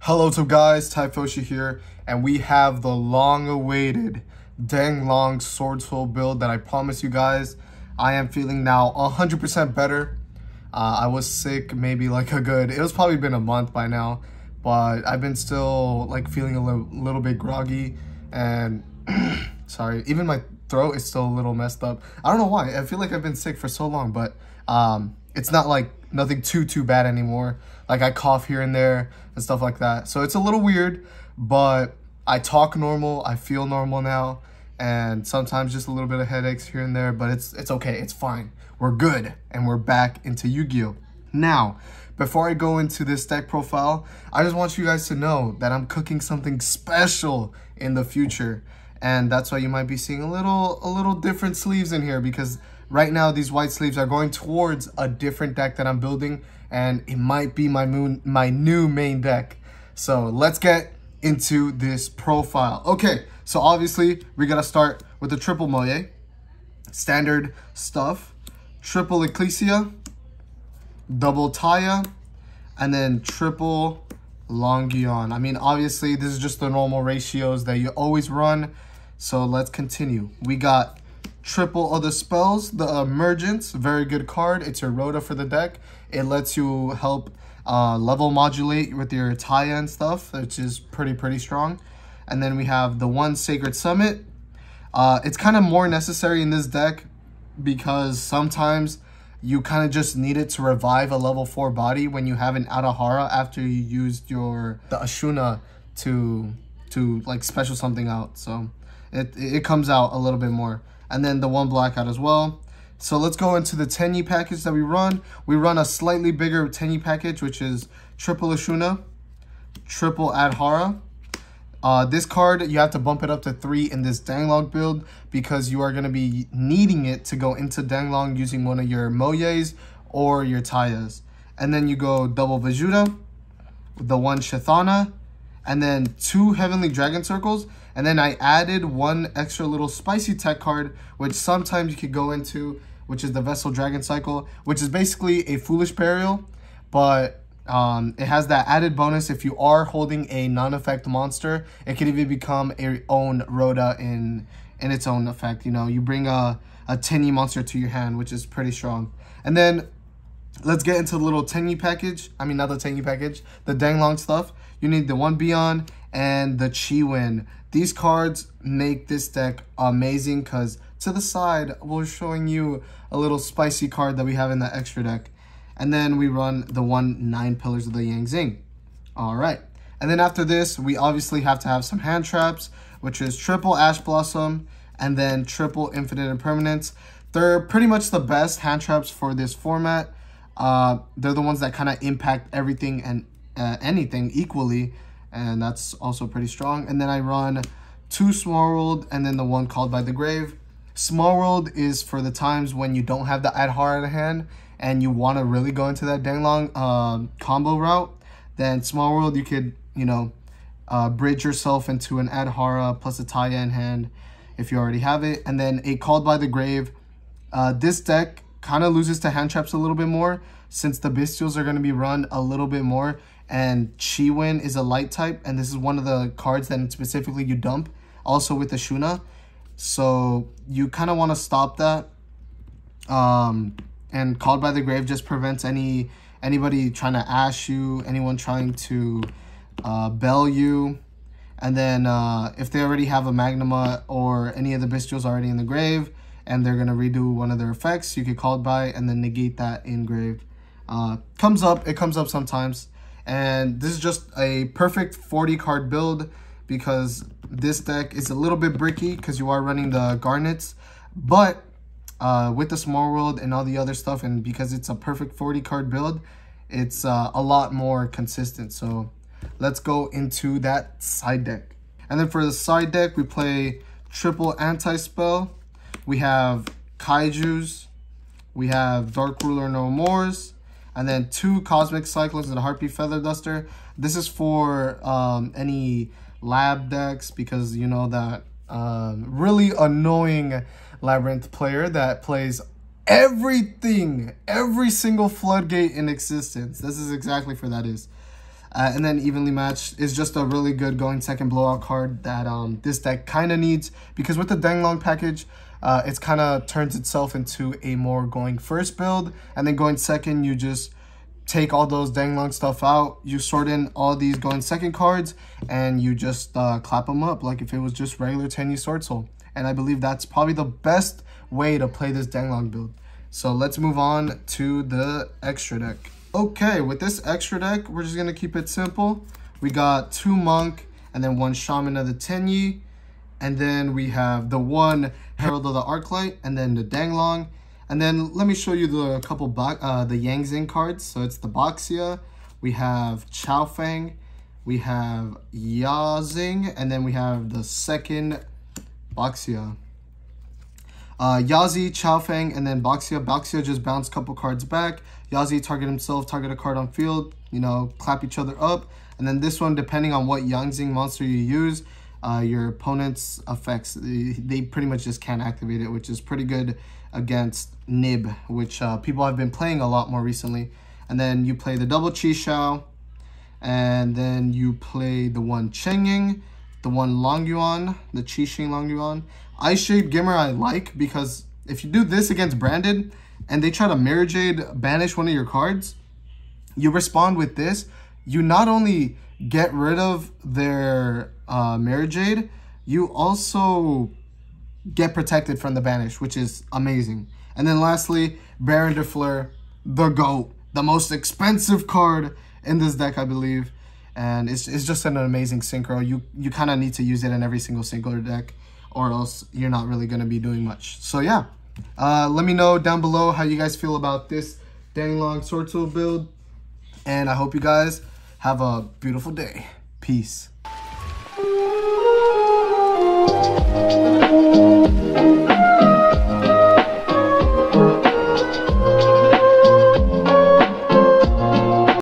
Hello, what's up guys, Typhoshi here, and we have the long-awaited DENGLONG SWORDSOUL build that I promised you guys. I am feeling now 100% better. I was sick maybe like it was probably been a month by now, but I've been still like feeling a little bit groggy and sorry, even my throat is still a little messed up. I don't know why, I feel like I've been sick for so long, but it's not like nothing too bad anymore. Like I cough here and there and stuff like that. So it's a little weird, but I talk normal, I feel normal now, and sometimes just a little bit of headaches here and there, but it's okay, it's fine. We're good, and we're back into Yu-Gi-Oh! Now, before I go into this deck profile, I just want you guys to know that I'm cooking something special in the future, and that's why you might be seeing a little different sleeves in here, because right now these white sleeves are going towards a different deck that I'm building, and it might be my new main deck. So let's get into this profile. Okay, so obviously we gotta start with the triple Moye, standard stuff, triple Ecclesia, double Taya, and then triple Longion. I mean, obviously this is just the normal ratios that you always run. So let's continue. We got triple other spells, the Emergence, very good card. It's your Rhoda for the deck. It lets you help level modulate with your Taya and stuff, which is pretty strong. And then we have the one Sacred Summit. It's kind of more necessary in this deck because sometimes you kind of just need it to revive a level 4 body when you have an Adahara after you used the Ashuna to like special something out. So it comes out a little bit more. And then the one blackout as well. So let's go into the Tenyi package that we run. We run a slightly bigger Tenyi package, which is triple Ashuna, triple Adhara. This card, you have to bump it up to 3 in this DENGLONG build because you are going to be needing it to go into DENGLONG using one of your Moyes or your Tayas. And then you go double Vajutta, the one Shethana, and then 2 Heavenly Dragon Circles. And then I added one extra little spicy tech card, which sometimes you could go into, which is the Vessel Dragon Cycle, which is basically a Foolish Burial, but it has that added bonus. If you are holding a non-effect monster, it can even become a own Rhoda in its own effect. You know, you bring a Tenyi monster to your hand, which is pretty strong. And then let's get into the little Tenyi package. I mean, not the Tenyi package, the DENGLONG stuff. You need the one Beyond and the Chi-Win. These cards make this deck amazing because to the side, we're showing you a little spicy card that we have in the extra deck. And then we run the 9 Pillars of the Yang Zing. All right. And then after this, we obviously have to have some hand traps, which is triple Ash Blossom and then triple Infinite Impermanence. They're pretty much the best hand traps for this format. They're the ones that kind of impact everything and anything equally. And that's also pretty strong. And then I run 2 Small World and then the one Called by the Grave. Small World is for the times when you don't have the Adhara in hand and you want to really go into that DENGLONG combo route. Then Small World, you could, you know, bridge yourself into an Adhara plus a Taya in hand if you already have it. And then a Called by the Grave. This deck kind of loses to hand traps a little bit more since the Bestials are going to be run a little bit more. And Chi-Win is a light type, and this is one of the cards that specifically you dump, also with the Shuna. So you kind of want to stop that. And Called by the Grave just prevents anybody trying to ash you, anyone trying to bell you. And then if they already have a Magnuma or any of the Bestials already in the grave, and they're going to redo one of their effects, you could Called by and then negate that in grave. It comes up sometimes. And this is just a perfect 40 card build because this deck is a little bit bricky because you are running the Garnets. But with the Small World and all the other stuff, and because it's a perfect 40 card build, it's a lot more consistent. So let's go into that side deck. And then for the side deck, we play triple Anti-Spell. We have Kaijus. We have Dark Ruler No Mores. And then 2 Cosmic Cyclones and a Harpy Feather Duster. This is for any lab decks because you know that really annoying Labyrinth player that plays everything, every single floodgate in existence. This is exactly for that is. And then Evenly Matched is just a really good going second blowout card that this deck kind of needs, because with the Denglong package, it's kind of turns itself into a more going first build, and then going second, you just take all those Denglong stuff out, you sort in all these going second cards, and you just clap them up like if it was just regular 10U Sword Soul. And I believe that's probably the best way to play this Denglong build. So let's move on to the extra deck. Okay, with this extra deck, we're just going to keep it simple. We got 2 Monk and then 1 Shaman of the 10Yi. And then we have the 1 Herald of the Arclight and then the Denglong. And then let me show you the couple the Yangzing cards. So it's the Baxia, we have Chaofeng, we have Yazing, and then we have the second Baxia. Yazi, Chaofeng, and then Baxia. Baxia just bounce a couple cards back. Yazi target himself, target a card on field, you know, clap each other up. And then this one, depending on what Yangzing monster you use, your opponent's effects, they pretty much just can't activate it, which is pretty good against Nib, which people have been playing a lot more recently. And then you play the double Chi Shao, and then you play the 1 Chengying, the 1 Longyuan, the Chi Xing Longyuan. Ice Shade Gimmer I like, because if you do this against Branded and they try to Mirror Jade banish one of your cards, you respond with this. You not only get rid of their Mirror Jade, you also get protected from the banish, which is amazing. And then lastly, Baron de Fleur, the GOAT, the most expensive card in this deck, I believe. And it's just an amazing synchro. You kind of need to use it in every single singular deck, or else you're not really going to be doing much. So yeah, let me know down below how you guys feel about this Denglong Sword Soul build. And I hope you guys have a beautiful day. Peace.